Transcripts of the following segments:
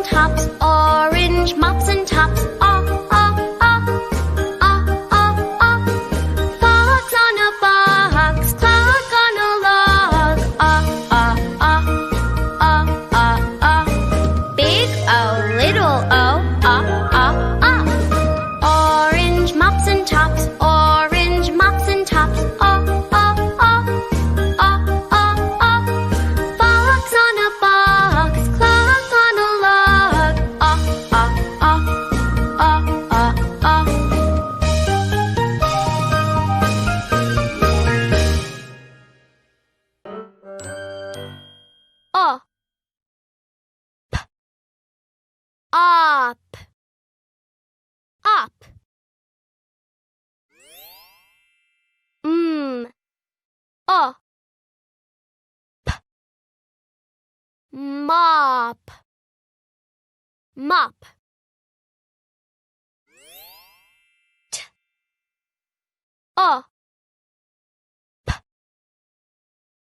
tops, orange mops and tops. Fox on a box, clock on a log. Big O, little O. Orange mops and tops, orange mops and tops. Fox on a box, clock on a log. Up, up. Mop, mop.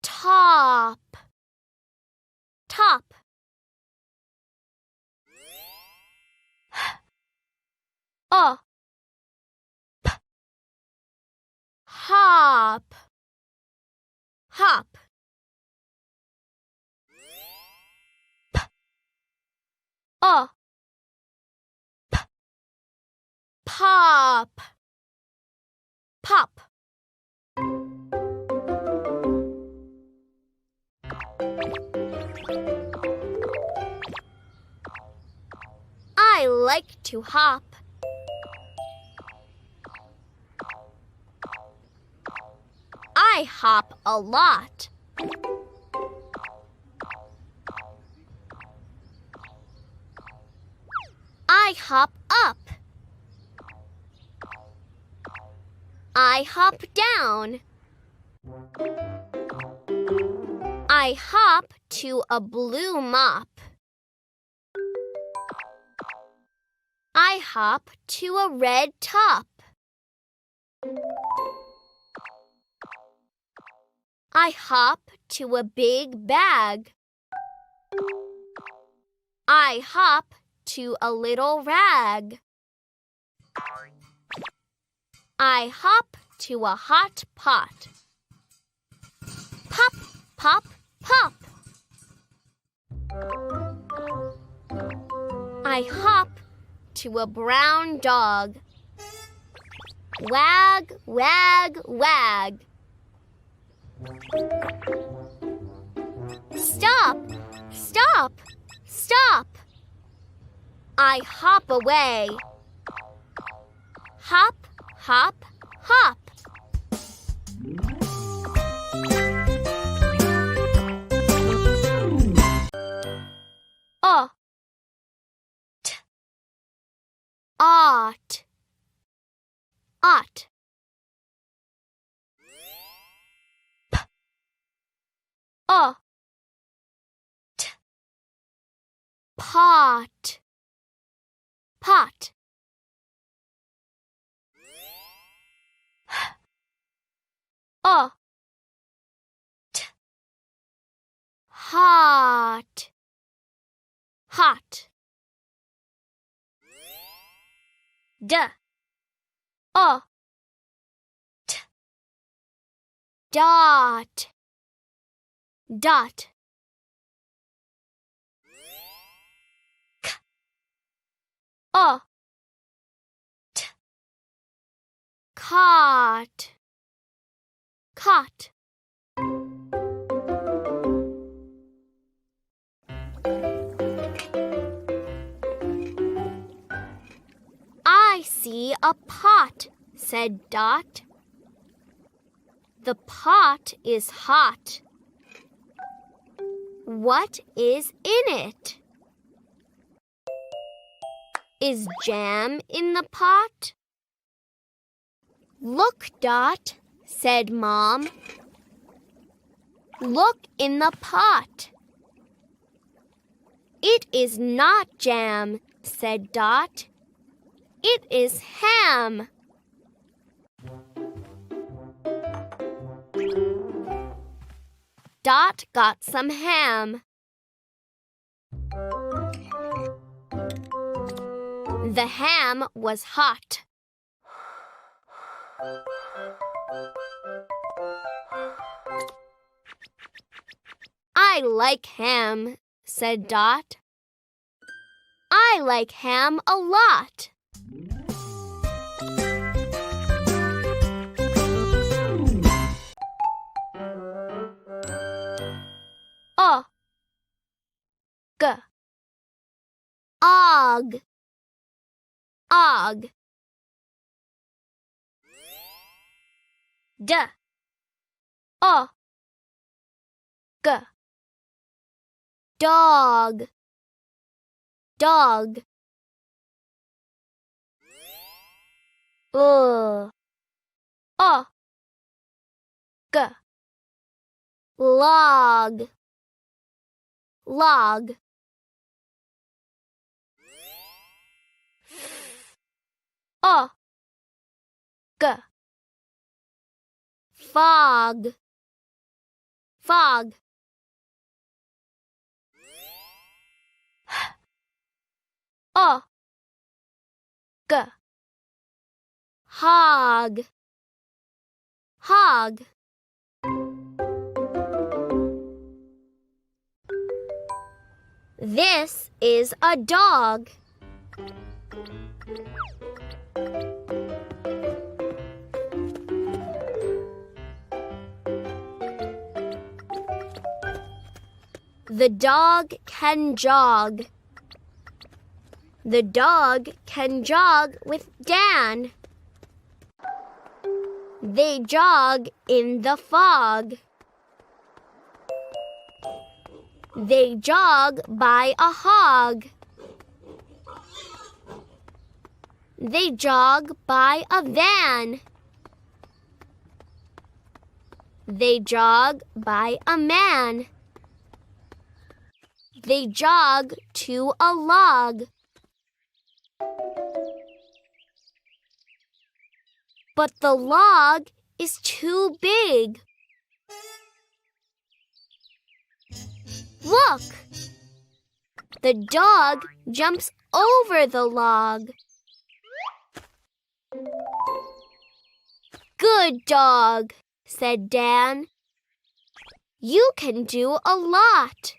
Top, top. Hop, hop. Pop, pop. I like to hop. I hop a lot. I hop up. I hop down. I hop to a blue mop. I hop to a red top. I hop to a big bag. I hop to a little rag. I hop to a hot pot. Pop, pop, pop. I hop to a brown dog. Wag, wag, wag. Stop, stop, stop. I hop away. Hop, hop, hop. Ought, ought. Pot, pot. Hot, hot. Dot, dot. Cot, cot. I see a pot, said Dot. The pot is hot. What is in it? Is jam in the pot? Look, Dot, said Mom. Look in the pot. It is not jam, said Dot. It is ham. Dot got some ham. The ham was hot. I like ham, said Dot. I like ham a lot. O G Og Og D O G Dog Dog O G Log Log O G Fog Fog O G Hog Hog This is a dog. The dog can jog. The dog can jog with Dan. They jog in the fog. They jog by a hog. They jog by a van. They jog by a man. They jog to a log. But the log is too big. Look! The dog jumps over the log. Good dog, said Dan. You can do a lot.